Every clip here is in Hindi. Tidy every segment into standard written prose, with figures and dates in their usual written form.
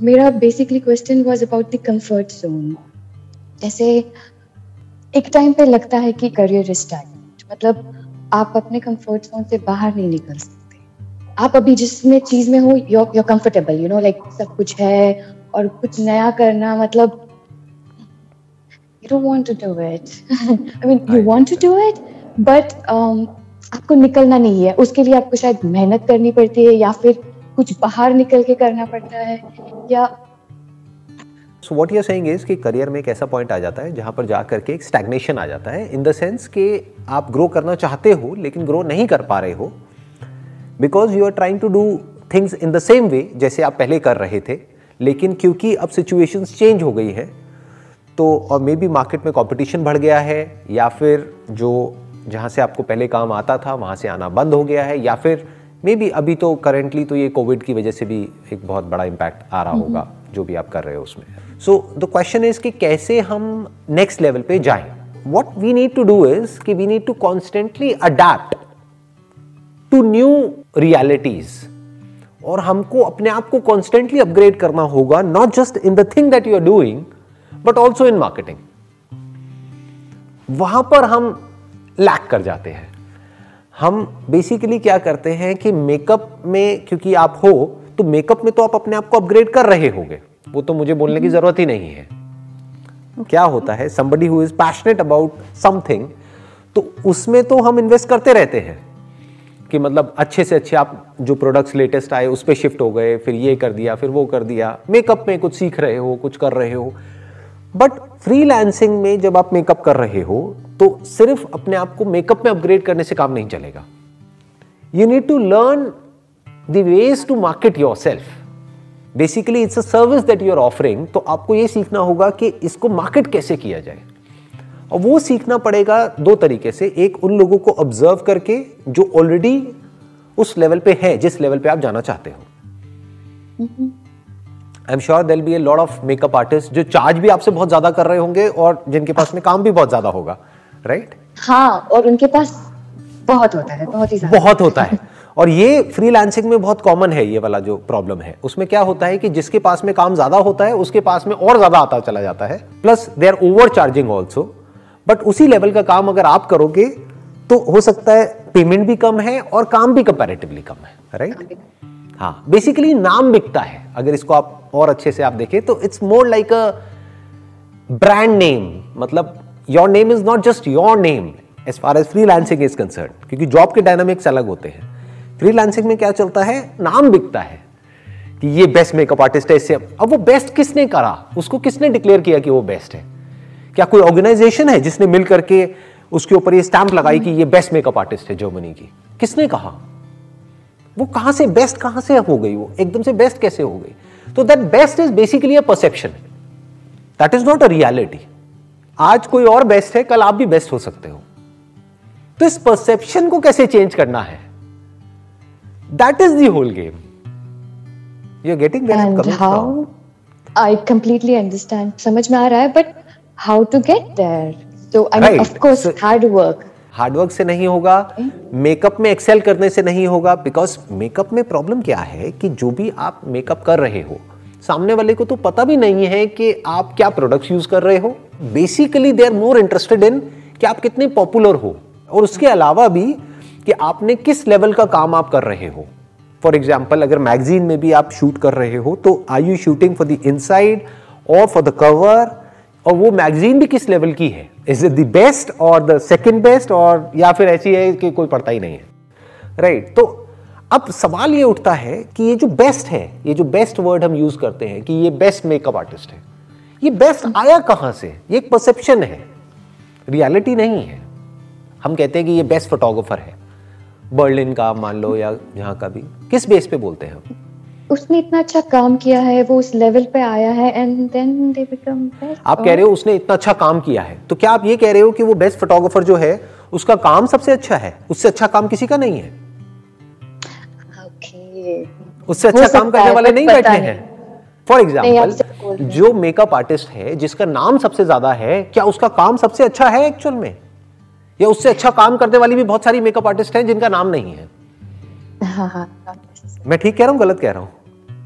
मेरा basically question was about the comfort zone. जैसे एक टाइम पे लगता है कि करियर इज स्टैग्नेंट, मतलब आप अपने कंफर्ट जोन से बाहर नहीं निकल सकते। आप अभी जिसमें चीज में हो, you're comfortable, लाइक सब कुछ है, और कुछ नया करना मतलब you don't want to do it. I mean, you want to do it, but आपको निकलना नहीं है। उसके लिए आपको शायद मेहनत करनी पड़ती है, या फिर कुछ बाहर निकल के करना पड़ता है, या so what you are saying is कि करियर में एक ऐसा पॉइंट आ जाता है जहां पर जा करके एक स्टैग्नेशन आ जाता है, इन द सेंस कि आप ग्रो करना चाहते हो लेकिन ग्रो नहीं कर पा रहे हो, because you are trying to do things in the same way जैसे आप पहले कर रहे थे, लेकिन क्योंकि अब सिचुएशंस चेंज हो गई है तो, और मे बी मार्केट में कंपटीशन बढ़ गया है, या फिर जो जहाँ से आपको पहले काम आता था वहाँ से आना बंद हो गया है, या फिर मे बी अभी तो करेंटली तो ये कोविड की वजह से भी एक बहुत बड़ा इम्पैक्ट आ रहा होगा जो भी आप कर रहे हो उसमें। सो द क्वेश्चन इज कि कैसे हम नेक्स्ट लेवल पे जाएं। What we need to do is कि we need to constantly adapt to new realities, और हमको अपने आप को कॉन्स्टेंटली अपग्रेड करना होगा, not just in the thing that you are doing but also in marketing. वहां पर हम लैक कर जाते हैं। हम बेसिकली क्या करते हैं कि मेकअप में क्योंकि आप हो तो मेकअप में तो आप अपने आप को अपग्रेड कर रहे होगे, वो तो मुझे बोलने की जरूरत ही नहीं है। क्या होता है, somebody who is passionate about something, तो उसमें तो हम इन्वेस्ट करते रहते हैं कि मतलब अच्छे से अच्छे आप जो प्रोडक्ट्स लेटेस्ट आए उस पर शिफ्ट हो गए, फिर ये कर दिया, फिर वो कर दिया। मेकअप में कुछ सीख रहे हो, कुछ कर रहे हो, बट फ्रीलांसिंग में जब आप मेकअप कर रहे हो तो सिर्फ अपने आप को मेकअप में अपग्रेड करने से काम नहीं चलेगा। You need to learn the ways to market yourself. Basically it's a service that you are offering, तो आपको ये सीखना होगा कि इसको मार्केट कैसे किया जाए, और वो सीखना पड़ेगा दो तरीके से। एक, उन लोगों को ऑब्जर्व करके जो ऑलरेडी उस लेवल पे है जिस लेवल पे आप जाना चाहते हो। I am sure there will be a lot of makeup artist जो चार्ज भी आपसे बहुत ज्यादा कर रहे होंगे और जिनके पास में काम भी बहुत ज्यादा होगा, राइट? हाँ, और उनके पास बहुत होता है, बहुत ही ज्यादा बहुत होता है। और ये फ्रीलांसिंग में बहुत कॉमन है, ये वाला जो प्रॉब्लम है। उसमें क्या होता है कि जिसके पास में काम ज्यादा होता है उसके पास में और ज्यादा आता चला जाता है, plus they are over charging also. But उसी लेवल का काम अगर आप करोगे तो हो सकता है पेमेंट भी कम है और काम भी कंपैरेटिवली कम है, राइट? हाँ, बेसिकली नाम बिकता है। अगर इसको आप और अच्छे से आप देखें तो it's more like a brand name, मतलब your name is not just your name as far as freelancing is concern, क्योंकि जॉब के डायनामिक्स अलग होते हैं। फ्रीलांसिंग में क्या चलता है, नाम बिकता है कि ये बेस्ट मेकअप आर्टिस्ट है, इससे। अब वो बेस्ट किसने करा, उसको किसने डिक्लेयर किया कि वो बेस्ट है? क्या कोई ऑर्गेनाइजेशन है जिसने मिल करके उसके ऊपर ये स्टैंप लगाई कि ये बेस्ट मेकअप आर्टिस्ट है जर्मनी की? किसने कहा? वो कहां से बेस्ट, कहां से हो गई? वो एकदम से बेस्ट कैसे हो गई? तो that best is basically a perception, that is not a reality. आज कोई और बेस्ट है, कल आप भी बेस्ट हो सकते हो। तो इस परसेप्शन को कैसे चेंज करना है, that is the whole game. You are getting where I am coming from? I completely understand, समझ में आ रहा है, but how to get there? तो I mean of course hard work. Hard work से नहीं होगा, मेकअप में एक्सेल करने से नहीं होगा, बिकॉज मेकअप में प्रॉब्लम क्या है कि जो भी आप मेकअप कर रहे हो, सामने वाले को तो पता भी नहीं है कि आप क्या प्रोडक्ट्स यूज कर रहे हो। Basically they are more interested in कि आप कितने पॉपुलर हो, और उसके अलावा भी कि आपने किस लेवल का काम आप कर रहे हो। फॉर एग्जाम्पल, अगर मैगजीन में भी आप शूट कर रहे हो तो are you shooting for the inside और फॉर द कवर, और वो मैगजीन भी किस लेवल की है, इज इट द बेस्ट और द सेकंड बेस्ट, और या फिर ऐसी है कि कोई पड़ता ही नहीं है, राइट? तो अब सवाल ये उठता है कि ये जो बेस्ट है, ये जो बेस्ट वर्ड हम यूज करते हैं कि ये बेस्ट मेकअप आर्टिस्ट है, ये बेस्ट आया कहां से? ये एक परसेप्शन है, रियलिटी नहीं है। हम कहते हैं कि ये बेस्ट फोटोग्राफर है, बर्लिन का मान लो या जहां का भी, किस बेस पे बोलते हैं हम? उसने इतना अच्छा काम किया है, वो उस लेवल पे आया है, and then they become best. आप कह रहे हो उसने इतना अच्छा काम किया है, तो क्या आप ये कह रहे हो कि वो बेस्ट फोटोग्राफर जो है उसका काम सबसे अच्छा है? उससे अच्छा काम किसी का नहीं है। उससे अच्छा काम करने वाले नहीं बैठे हैं। फॉर एग्जाम्पल, जो मेकअप आर्टिस्ट है जिसका नाम सबसे ज्यादा है, क्या उसका काम सबसे अच्छा है एक्चुअल में? या उससे अच्छा काम करने वाली भी बहुत सारी मेकअप आर्टिस्ट हैं जिनका नाम नहीं है? हाँ, मैं ठीक कह रहा हूं, गलत कह रहा हूं?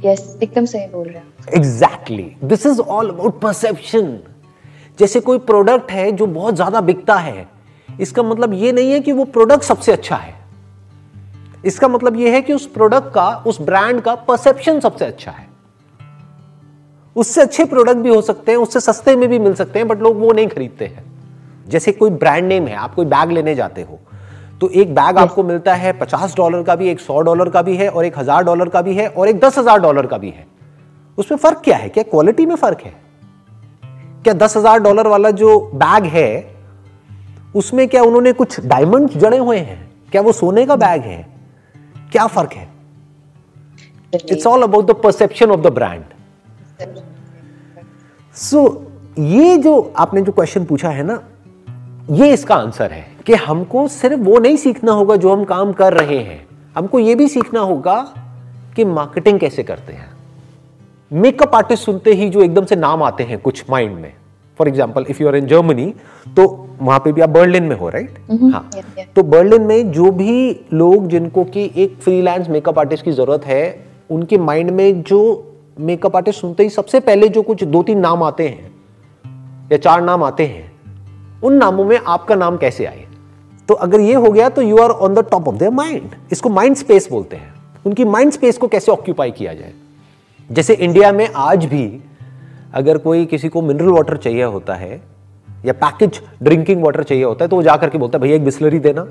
यस, एकदम सही बोल रहे हैं। Exactly, this is all about perception. जैसे कोई प्रोडक्ट है जो बहुत ज्यादा बिकता है, इसका मतलब ये नहीं है कि वो प्रोडक्ट सबसे अच्छा है। इसका मतलब ये है कि उस प्रोडक्ट का, उस ब्रांड का परसेप्शन सबसे अच्छा है। उससे अच्छे प्रोडक्ट भी हो सकते हैं, उससे सस्ते में भी मिल सकते हैं, बट लोग वो नहीं खरीदते हैं। जैसे कोई ब्रांड नेम है, आप कोई बैग लेने जाते हो, तो एक बैग आपको मिलता है $50 का भी, एक $100 का भी है, और एक $1000 का भी है, और एक $10,000 का भी है। उसमें फर्क क्या है? क्या क्वालिटी में फर्क है? क्या $10,000 वाला जो बैग है उसमें क्या उन्होंने कुछ डायमंड जड़े हुए हैं? क्या वो सोने का बैग है? क्या फर्क है? It's all about the perception of the brand. So ये जो आपने जो क्वेश्चन पूछा है ना, ये इसका आंसर है कि हमको सिर्फ वो नहीं सीखना होगा जो हम काम कर रहे हैं, हमको ये भी सीखना होगा कि मार्केटिंग कैसे करते हैं। मेकअप आर्टिस्ट सुनते ही जो एकदम से नाम आते हैं कुछ माइंड में, for example if you are in Germany, तो वहां पे भी आप बर्लिन में हो, राइट? हाँ, तो बर्लिन में जो भी लोग जिनको कि एक फ्रीलांस मेकअप आर्टिस्ट की जरूरत है, उनके माइंड में जो मेकअप आर्टिस्ट सुनते ही सबसे पहले जो कुछ 2-3 नाम आते हैं या 4 नाम आते हैं, उन नामों में आपका नाम कैसे आए? तो अगर ये हो गया तो you are on the top of their mind. इसको माइंड स्पेस बोलते हैं। उनकी माइंड स्पेस को कैसे ऑक्यूपाई किया जाए। जैसे इंडिया में आज भी अगर कोई किसी को मिनरल वाटर चाहिए होता है या पैकेज ड्रिंकिंग वाटर चाहिए होता है, तो वो जाकर के बोलता है भैया एक बिस्लरी देना।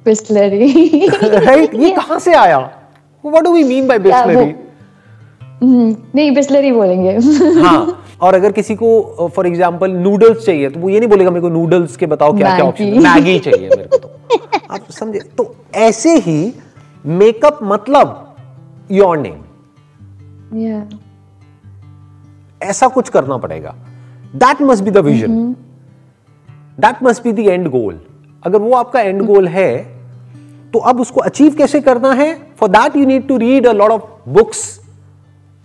बिस्लरी राइट? ये कहां से आया? What do we mean by Bisleri? नहीं, बिस्लरी बोलेंगे। हाँ, और अगर किसी को फॉर एग्जांपल नूडल्स चाहिए तो वो ये नहीं बोलेगा मेरे को नूडल्स के बताओ क्या क्या ऑप्शन है, मैगी चाहिए मेरे को। तो आप समझे? तो ऐसे ही मेकअप मतलब योर नेम, ऐसा कुछ करना पड़ेगा। That must be the vision, that must be the end goal. अगर वो आपका एंड गोल है तो अब उसको अचीव कैसे करना है? For that you need to read a lot of books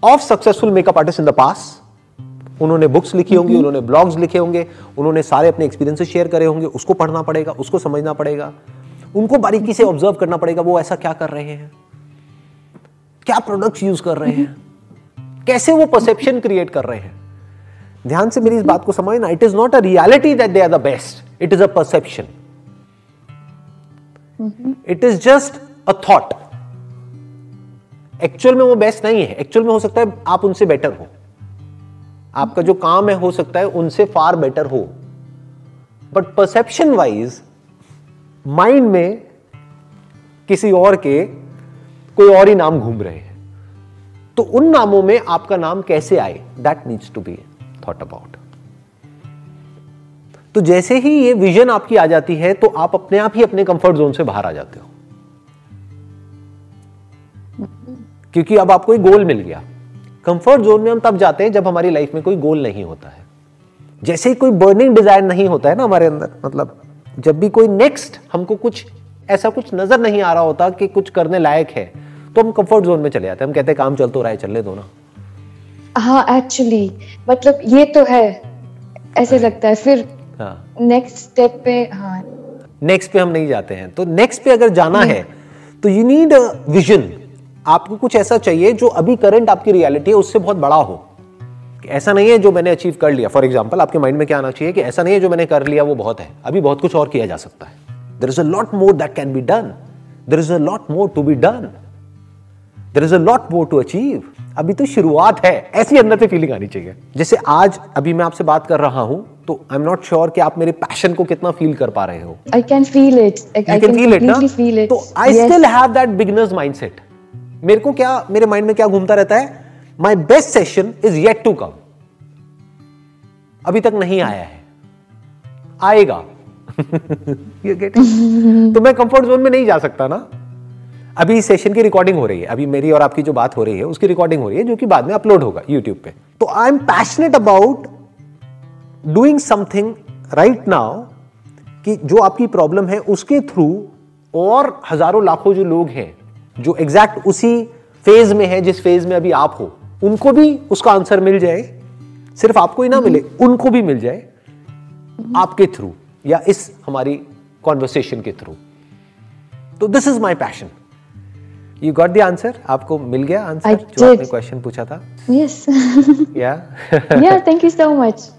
of successful makeup artist in the past. उन्होंने बुक्स लिखी होंगी, उन्होंने ब्लॉग्स लिखे होंगे, उन्होंने सारे अपने एक्सपीरियंसेस शेयर करे होंगे। उसको पढ़ना पड़ेगा, उसको समझना पड़ेगा, उनको बारीकी से ऑब्जर्व करना पड़ेगा। वो ऐसा क्या कर रहे हैं, क्या प्रोडक्ट्स यूज कर रहे हैं, कैसे वो परसेप्शन क्रिएट कर रहे हैं। ध्यान से मेरी इस बात को समझना। It is not a reality that they are the best, it is a perception. It is just a thought. Actual में वो बेस्ट नहीं है। एक्चुअल में हो सकता है आप उनसे बेटर हो, आपका जो काम है हो सकता है उनसे फार बेटर हो, बट परसेप्शन वाइज माइंड में किसी और के कोई और ही नाम घूम रहे हैं। तो उन नामों में आपका नाम कैसे आए, that needs to be thought about. तो जैसे ही ये विजन आपकी आ जाती है तो आप अपने आप ही अपने कंफर्ट जोन से बाहर आ जाते हो, क्योंकि अब आपको एक गोल मिल गया। कंफर्ट जोन में हम तब जाते हैं जब हमारी लाइफ में कोई गोल नहीं होता है। जैसे ही कोई बर्निंग डिजायर नहीं होता है ना हमारे अंदर, मतलब जब भी कोई नेक्स्ट हमको कुछ ऐसा कुछ नजर नहीं आ रहा होता कि कुछ करने लायक है, तो हम कंफर्ट जोन में चले जाते हैं। हम कहते हैं काम चल तो रहा है, चलने दो ना। हाँ, एक्चुअली मतलब ये तो है, ऐसे लगता है। फिर नेक्स्ट स्टेप पे, हाँ, नेक्स्ट पे हम नहीं जाते हैं। तो नेक्स्ट पे अगर जाना है तो यू नीड अ विजन। आपको कुछ ऐसा चाहिए जो अभी करंट आपकी रियलिटी है उससे बहुत बड़ा हो। ऐसा नहीं है जो मैंने अचीव कर लिया। फॉर एग्जांपल आपके माइंड में क्या आना चाहिए कि ऐसा नहीं है जो मैंने कर लिया वो बहुत है, अभी बहुत कुछ और किया जा सकता है। There is a lot more that can be done, there is a lot more to be done, there is a lot more to achieve. अभी तो शुरुआत है, ऐसी अंदर से फीलिंग आनी चाहिए। जैसे आज अभी मैं आपसे बात कर रहा हूं तो आई एम नॉट श्योर कि आप मेरे पैशन को कितना फील कर पा रहे हो। I can feel it, I can completely feel it. तो I still have that beginners mindset. मेरे को क्या, मेरे माइंड में क्या घूमता रहता है, my best session is yet to come. अभी तक नहीं आया है, आएगा। You get it? तो मैं कंफर्ट जोन में नहीं जा सकता ना। अभी सेशन की रिकॉर्डिंग हो रही है, अभी मेरी और आपकी जो बात हो रही है उसकी रिकॉर्डिंग हो रही है, जो कि बाद में अपलोड होगा यूट्यूब पे। तो I am passionate about doing something right now, कि जो आपकी प्रॉब्लम है उसके थ्रू और हजारों लाखों जो लोग हैं जो एग्जैक्ट उसी फेज में है जिस फेज में अभी आप हो, उनको भी उसका आंसर मिल जाए। सिर्फ आपको ही ना मिले, उनको भी मिल जाए आपके थ्रू या इस हमारी कॉन्वर्सेशन के थ्रू। तो this is my passion. You got the answer? आपको मिल गया आंसर I जो आपने did. क्वेश्चन पूछा था? Yes. Yeah. Yeah, thank you so much.